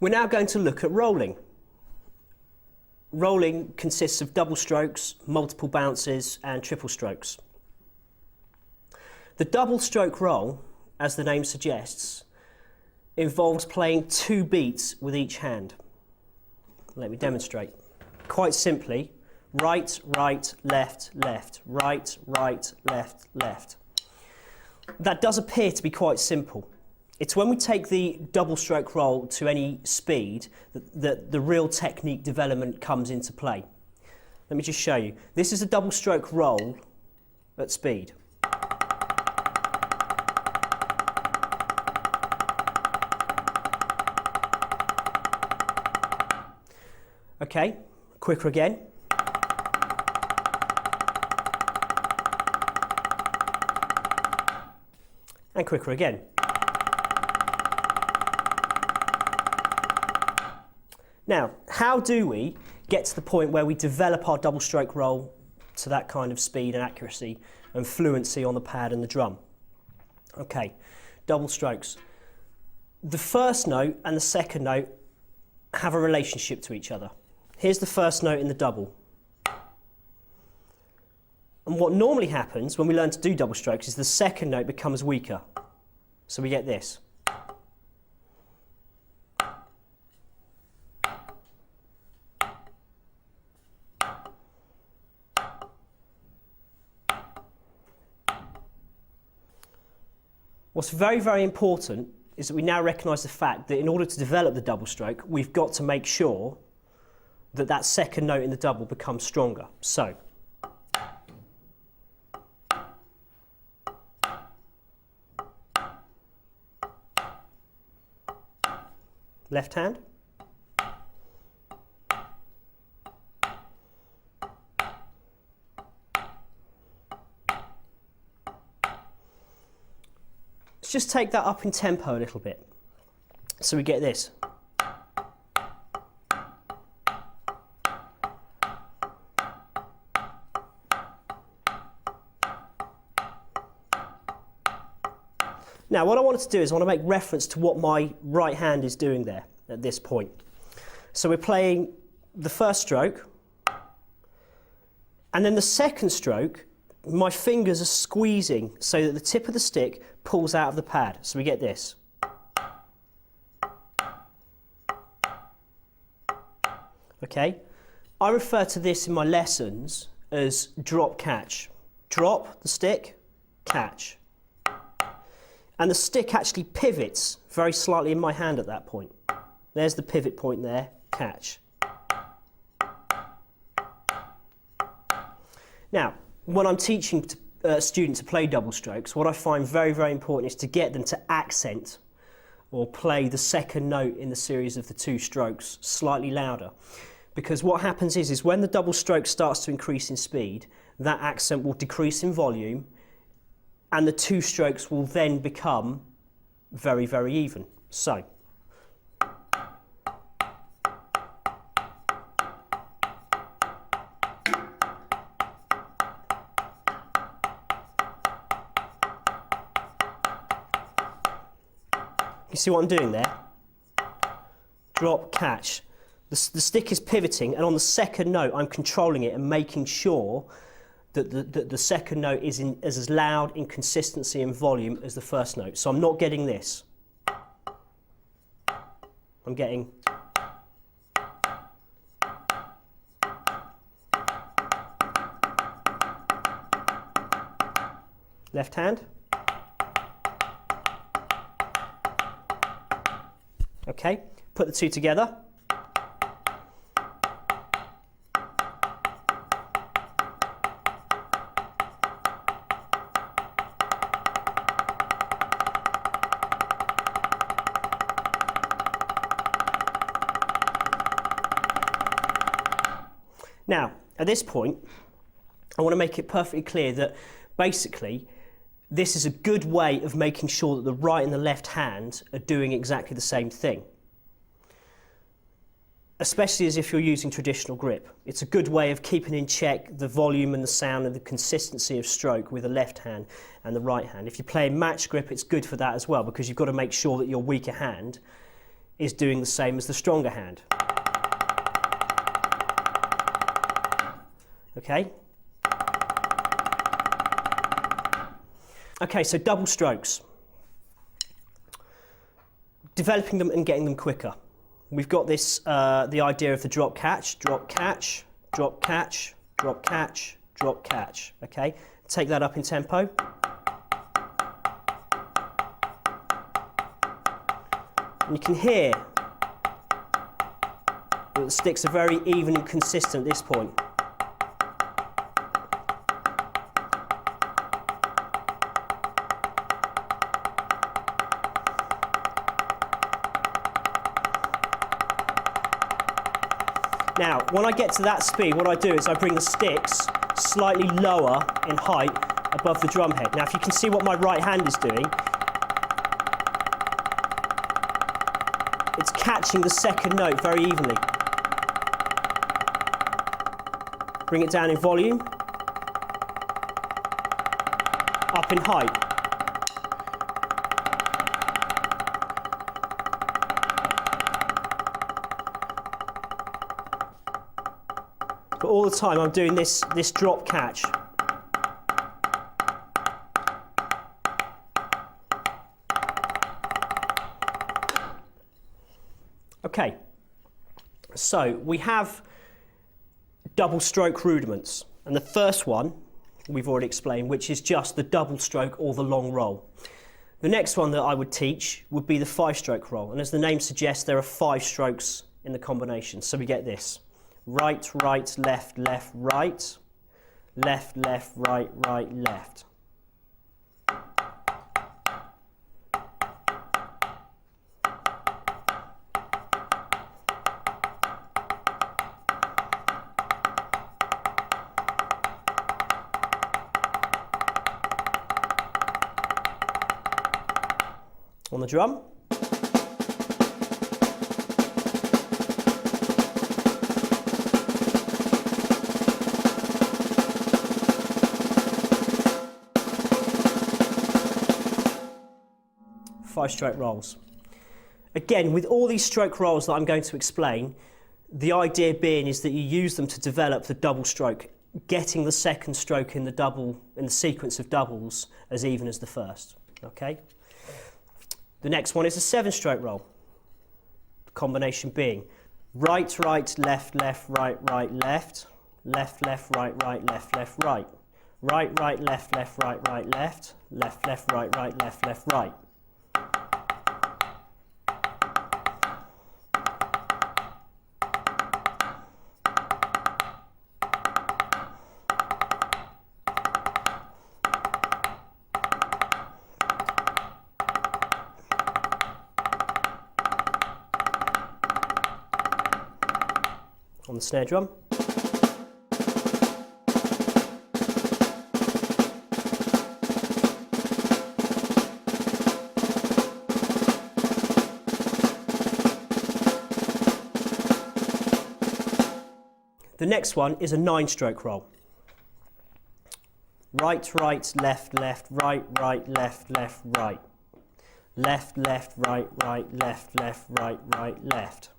We're now going to look at rolling. Rolling consists of double strokes, multiple bounces and triple strokes. The double stroke roll, as the name suggests, involves playing 2 beats with each hand. Let me demonstrate. Quite simply, right, right, left, left, right, right, left, left. That does appear to be quite simple. It's when we take the double stroke roll to any speed that the real technique development comes into play. Let me just show you. This is a double stroke roll at speed. Okay, quicker again. And quicker again. Now, how do we get to the point where we develop our double stroke roll to that kind of speed and accuracy and fluency on the pad and the drum? Okay, double strokes. The first note and the second note have a relationship to each other. Here's the first note in the double. And what normally happens when we learn to do double strokes is the second note becomes weaker. So we get this. What's very, very important is that we now recognise the fact that in order to develop the double stroke, we've got to make sure that that second note in the double becomes stronger. So, left hand. Let's just take that up in tempo a little bit. So we get this. Now, what I wanted to do is I want to make reference to what my right hand is doing there at this point. So we're playing the first stroke, and then the second stroke, my fingers are squeezing so that the tip of the stick pulls out of the pad. So we get this. Okay? I refer to this in my lessons as drop catch. Drop the stick, catch. And the stick actually pivots very slightly in my hand at that point. There's the pivot point there, catch. Now, when I'm teaching students to play double strokes, what I find very, very important is to get them to accent or play the second note in the series of the 2 strokes slightly louder. Because what happens is when the double stroke starts to increase in speed, that accent will decrease in volume, and the 2 strokes will then become very, very even. So, you see what I'm doing there? Drop, catch. The stick is pivoting, and on the second note I'm controlling it and making sure that the second note is as loud in consistency and volume as the first note. So I'm not getting this. I'm getting... left hand. Okay, put the 2 together. Now, at this point, I want to make it perfectly clear that basically this is a good way of making sure that the right and the left hand are doing exactly the same thing. Especially as if you're using traditional grip. It's a good way of keeping in check the volume and the sound and the consistency of stroke with the left hand and the right hand. If you're playing match grip, it's good for that as well, because you've got to make sure that your weaker hand is doing the same as the stronger hand. Okay? Okay, so double strokes. Developing them and getting them quicker. We've got this, the idea of the drop catch, drop catch, drop catch, drop catch, drop catch. Okay? Take that up in tempo. And you can hear that the sticks are very even and consistent at this point. Now, when I get to that speed, what I do is I bring the sticks slightly lower in height above the drum head. Now, if you can see what my right hand is doing, it's catching the second note very evenly. Bring it down in volume, up in height. But all the time I'm doing this drop catch. Okay, so we have double stroke rudiments, and the first one we've already explained, which is just the double stroke or the long roll. The next one that I would teach would be the 5-stroke roll, and as the name suggests, there are 5 strokes in the combination. So we get this: right, right, left, left, right, left, left, right, right, left. On the drum. Five-stroke rolls. Again, with all these stroke rolls that I'm going to explain, the idea being is that you use them to develop the double stroke, getting the second stroke in the sequence of doubles as even as the first. Okay? The next one is a 7-stroke roll. The combination being right, right, left, left, right, right, left, left, left, right, right, left, left, right, right, right, left, left, right, right, left, left, left, right, right, left, left, right. On the snare drum. The next one is a 9-stroke roll. Right, right, left, left, right, right, left, left, right. Left, left, right, right, left, left, right, right, left.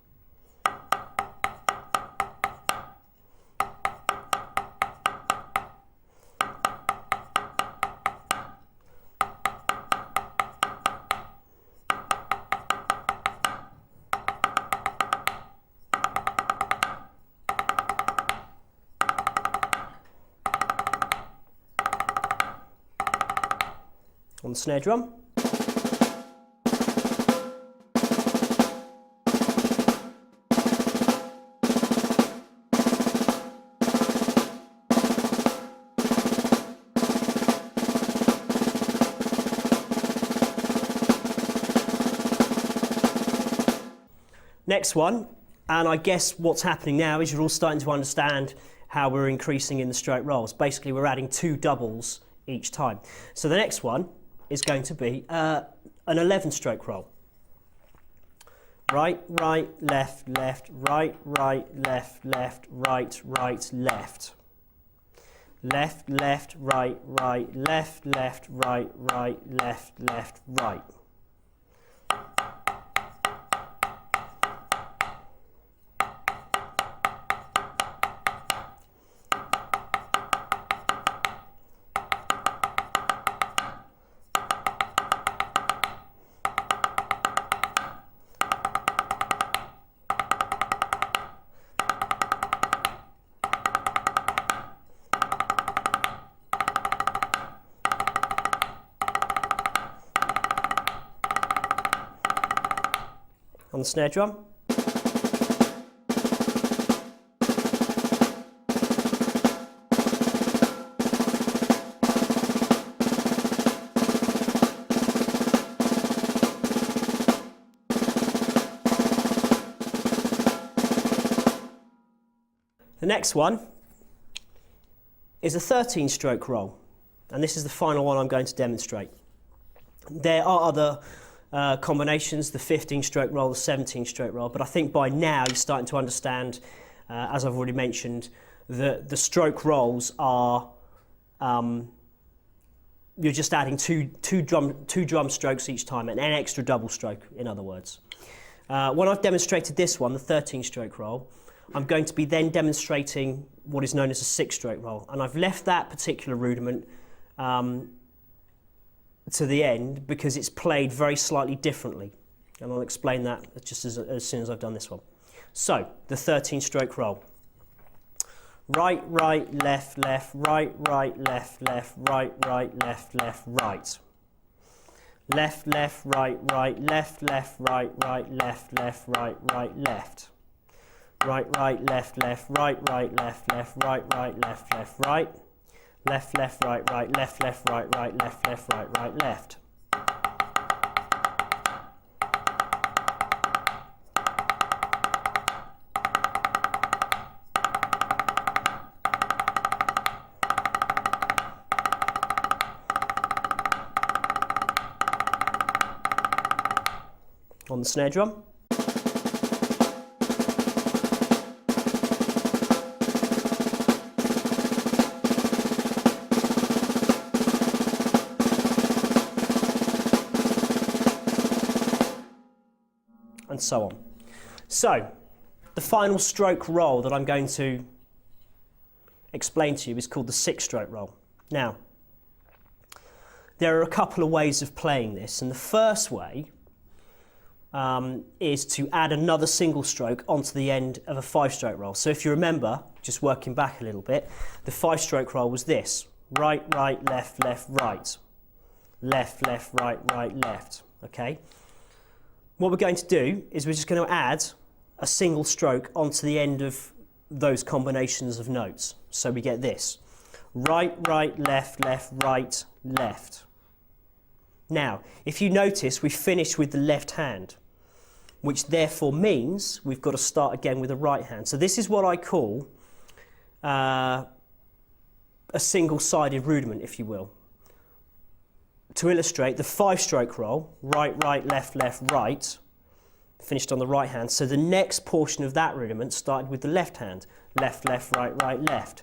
On the snare drum. Next one, and I guess what's happening now is you're all starting to understand how we're increasing in the stroke rolls. Basically, we're adding 2 doubles each time. So the next one is going to be an 11-stroke roll. Right, right, left, left, right, right, left, left, right, right, left. Left, left, right, right, left, left, right, right, left, left, right. On the snare drum. The next one is a 13-stroke roll, and this is the final one I'm going to demonstrate. There are other combinations, the 15-stroke roll, the 17-stroke roll, but I think by now you're starting to understand, as I've already mentioned, that the stroke rolls are, you're just adding two drum strokes each time, and an extra double stroke, in other words. When I've demonstrated this one, the 13-stroke roll, I'm going to be then demonstrating what is known as a 6-stroke roll, and I've left that particular rudiment to the end because it's played very slightly differently, and I'll explain that just as soon as I've done this one. So, the 13-stroke roll. Right, right, left, left, right, right, left, left, right, right, left, left, right. Left, left, right, right, left, left, right, right, left, left, right, right, left. Right, right, left, left, right, right, left, left, right, right, left, left, right. Left, left, right, right, left, left, right, right, left, left, right, right, left. On the snare drum. And so on. So, the final stroke roll that I'm going to explain to you is called the 6-stroke roll. Now, there are a couple of ways of playing this, and the first way is to add another single stroke onto the end of a 5-stroke roll. So if you remember, just working back a little bit, the 5-stroke roll was this: right, right, left, left, right. Left, left, right, right, left. Okay? What we're going to do is we're just going to add a single stroke onto the end of those combinations of notes. So we get this: right, right, left, left, right, left. Now, if you notice, we finish with the left hand, which therefore means we've got to start again with the right hand. So this is what I call a single-sided rudiment, if you will. To illustrate, the 5-stroke roll, right, right, left, left, right, finished on the right hand. So the next portion of that rudiment started with the left hand, left, left, right, right, left,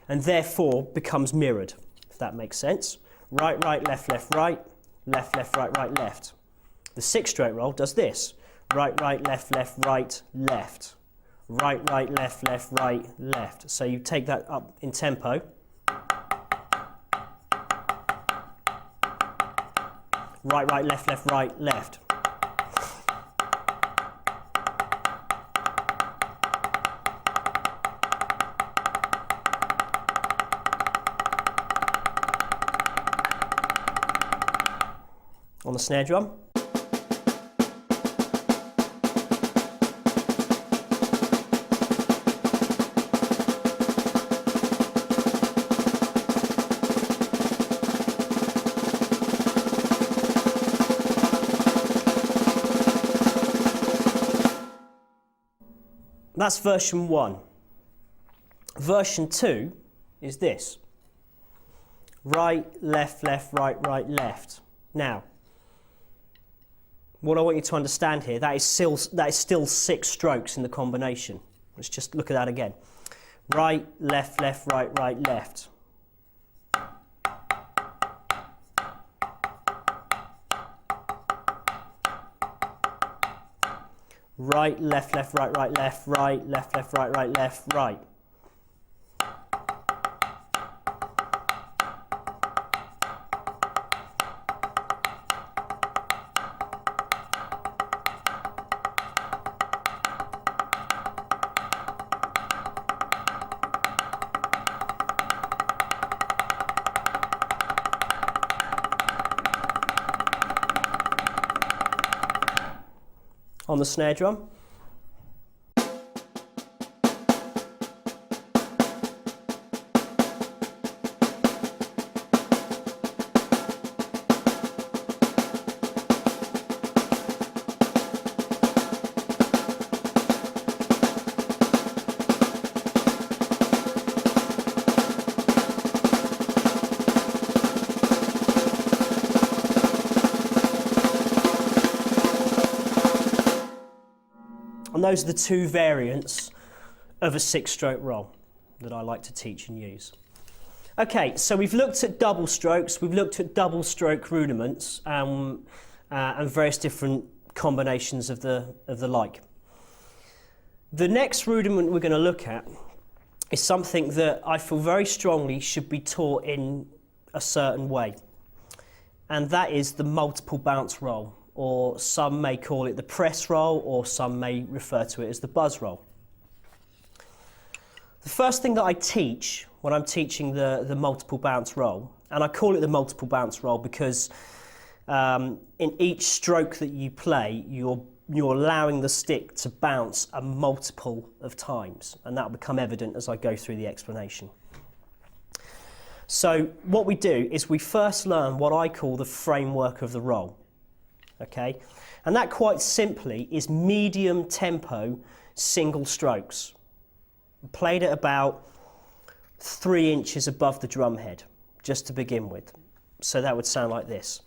and therefore becomes mirrored, if that makes sense. Right, right, left, left, right, left, left, right, right, left. The 6-stroke roll does this: right, right, left, left, right, left. Right, right, left, left, right, left. So you take that up in tempo. Right, right, left, left, right, left. On the snare drum. That's version 1. Version 2 is this: right, left, left, right, right, left. Now, what I want you to understand here, that is still 6 strokes in the combination. Let's just look at that again. Right, left, left, right, right, left. Right, left, left, right, right, left, right, left, left, right, right, left, right. on the snare drum. And those are the two variants of a 6-stroke roll that I like to teach and use. Okay, so we've looked at double strokes, we've looked at double stroke rudiments and various different combinations of the like. The next rudiment we're going to look at is something that I feel very strongly should be taught in a certain way, and that is the multiple bounce roll, or some may call it the press roll, or some may refer to it as the buzz roll. The first thing that I teach when I'm teaching the multiple bounce roll, and I call it the multiple bounce roll because in each stroke that you play, you're allowing the stick to bounce a multiple of times, and that will become evident as I go through the explanation. So what we do is we first learn what I call the framework of the roll. Okay, and that quite simply is medium tempo single strokes, played at about 3 inches above the drum head, just to begin with. So that would sound like this.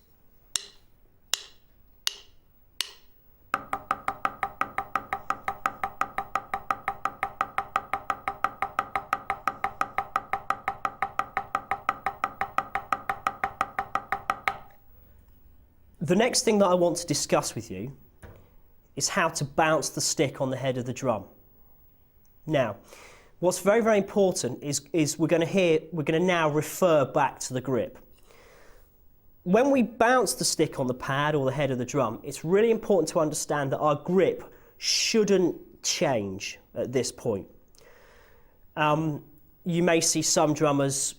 The next thing that I want to discuss with you is how to bounce the stick on the head of the drum. Now, what's very, very important is we're going to now refer back to the grip. When we bounce the stick on the pad or the head of the drum, it's really important to understand that our grip shouldn't change at this point. You may see some drummers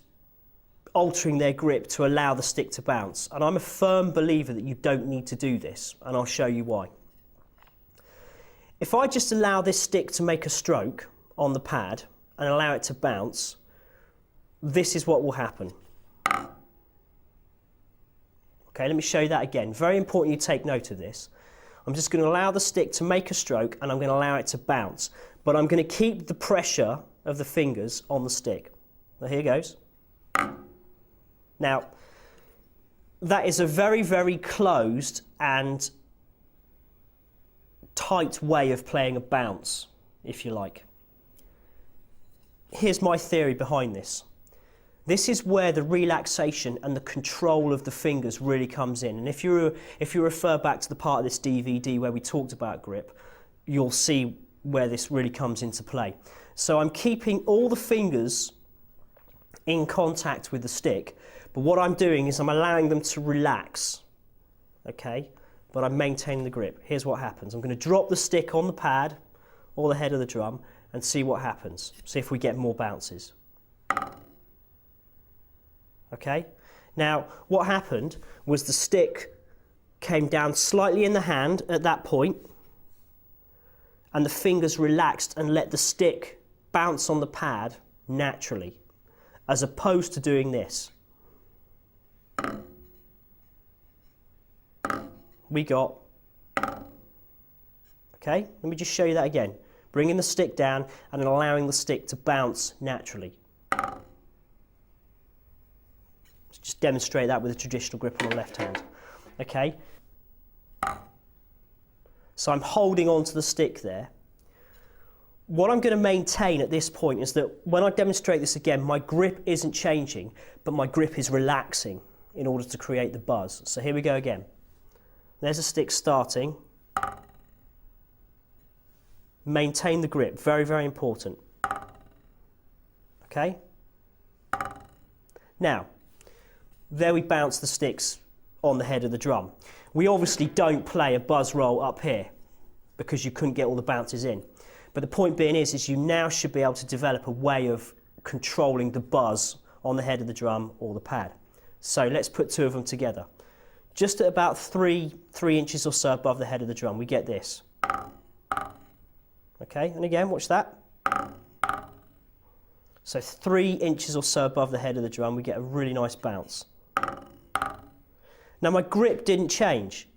altering their grip to allow the stick to bounce, and I'm a firm believer that you don't need to do this, and I'll show you why. If I just allow this stick to make a stroke on the pad and allow it to bounce, this is what will happen. Okay, let me show you that again. Very important you take note of this. I'm just going to allow the stick to make a stroke and I'm going to allow it to bounce, but I'm going to keep the pressure of the fingers on the stick. Well, here goes. Now, that is a very, very closed and tight way of playing a bounce, if you like. Here's my theory behind this. This is where the relaxation and the control of the fingers really comes in. And if you refer back to the part of this DVD where we talked about grip, you'll see where this really comes into play. So I'm keeping all the fingers in contact with the stick, but what I'm doing is I'm allowing them to relax, okay? But I'm maintaining the grip. Here's what happens. I'm going to drop the stick on the pad or the head of the drum and see what happens. See if we get more bounces. Okay? Now, what happened was the stick came down slightly in the hand at that point, and the fingers relaxed and let the stick bounce on the pad naturally, as opposed to doing this. We got, okay, let me just show you that again. Bringing the stick down and then allowing the stick to bounce naturally. Let's just demonstrate that with a traditional grip on the left hand. Okay. So I'm holding on to the stick there. What I'm going to maintain at this point is that when I demonstrate this again, my grip isn't changing, but my grip is relaxing in order to create the buzz. So here we go again. There's a stick starting. Maintain the grip, very, very important. Okay? Now, there we bounce the sticks on the head of the drum. We obviously don't play a buzz roll up here because you couldn't get all the bounces in. But the point being is you now should be able to develop a way of controlling the buzz on the head of the drum or the pad. So let's put two of them together. Just at about 3 inches or so above the head of the drum, we get this. Okay, and again, watch that. So 3 inches or so above the head of the drum, we get a really nice bounce. Now my grip didn't change,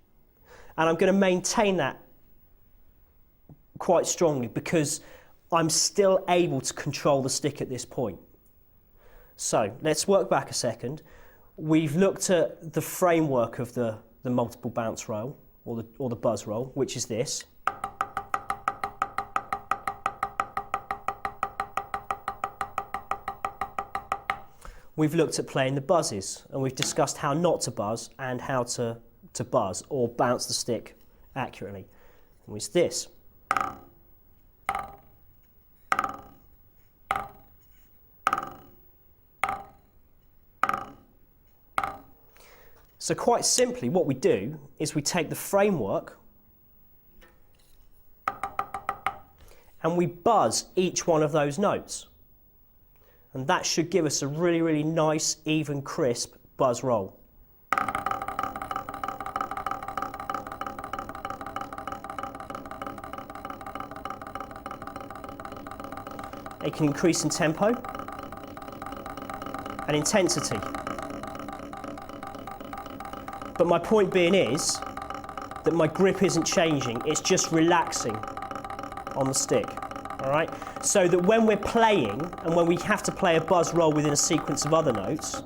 and I'm going to maintain that quite strongly because I'm still able to control the stick at this point. So let's work back a second. We've looked at the framework of the multiple bounce roll, or the buzz roll, which is this. We've looked at playing the buzzes, and we've discussed how not to buzz and how to buzz or bounce the stick accurately. And it's this. So quite simply, what we do is we take the framework and we buzz each one of those notes. And that should give us a really, really nice, even, crisp buzz roll. It can increase in tempo and intensity. But my point being is that my grip isn't changing, it's just relaxing on the stick. All right? So that when we're playing and when we have to play a buzz roll within a sequence of other notes,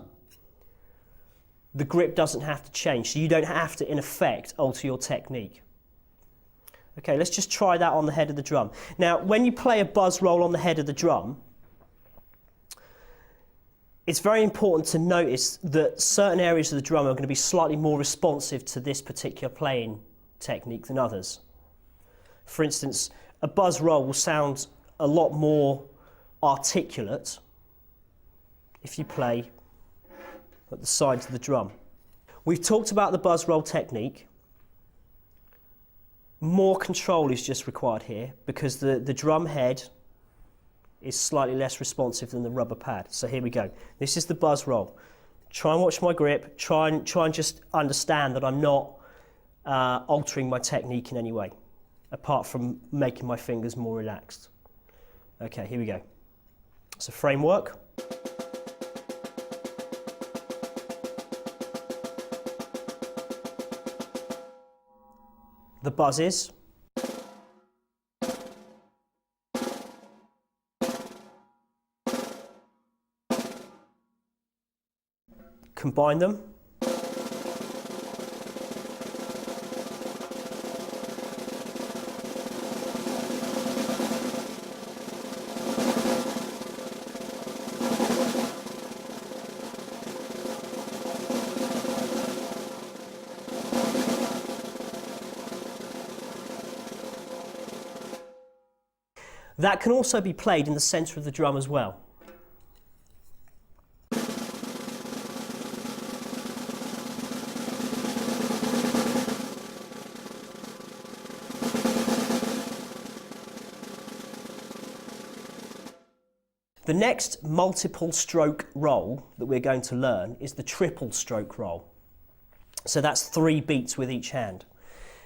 the grip doesn't have to change. So you don't have to, in effect, alter your technique. Okay, let's just try that on the head of the drum. Now, when you play a buzz roll on the head of the drum, it's very important to notice that certain areas of the drum are going to be slightly more responsive to this particular playing technique than others. For instance, a buzz roll will sound a lot more articulate if you play at the sides of the drum. We've talked about the buzz roll technique. More control is just required here because the drum head is slightly less responsive than the rubber pad. So here we go. This is the buzz roll. Try and watch my grip. Try and just understand that I'm not altering my technique in any way, apart from making my fingers more relaxed. Okay, here we go. So framework. The buzzes. Combine them. That can also be played in the centre of the drum as well. The next multiple stroke roll that we're going to learn is the triple stroke roll. So that's 3 beats with each hand.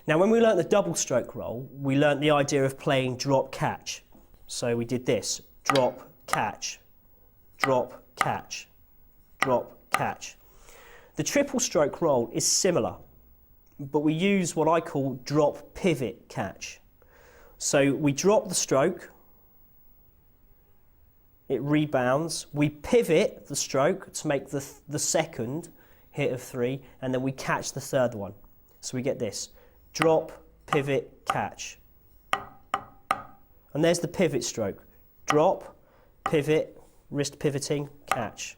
Now when we learnt the double stroke roll, we learnt the idea of playing drop catch. So we did this, drop, catch, drop, catch, drop, catch. The triple stroke roll is similar, but we use what I call drop pivot catch. So we drop the stroke, it rebounds, we pivot the stroke to make the second hit of 3, and then we catch the third one. So we get this, drop, pivot, catch. And there's the pivot stroke. Drop, pivot, wrist pivoting, catch.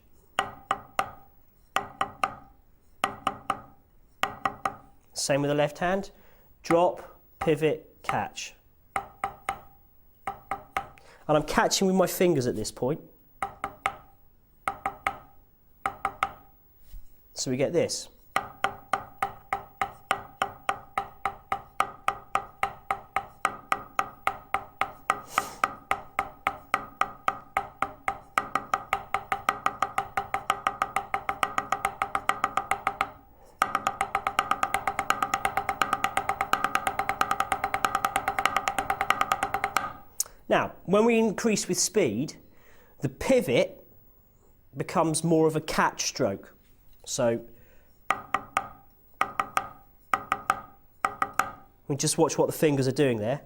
Same with the left hand. Drop, pivot, catch. And I'm catching with my fingers at this point. So we get this. Now, when we increase with speed, the pivot becomes more of a catch stroke. So we just watch what the fingers are doing there.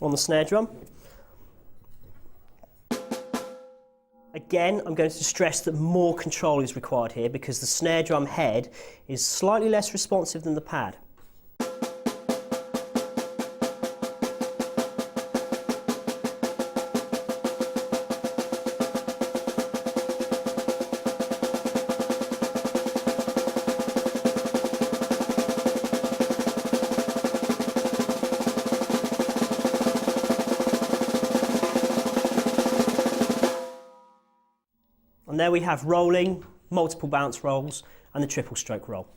On the snare drum. Again, I'm going to stress that more control is required here because the snare drum head is slightly less responsive than the pad. And there we have rolling, multiple bounce rolls, and the triple stroke roll.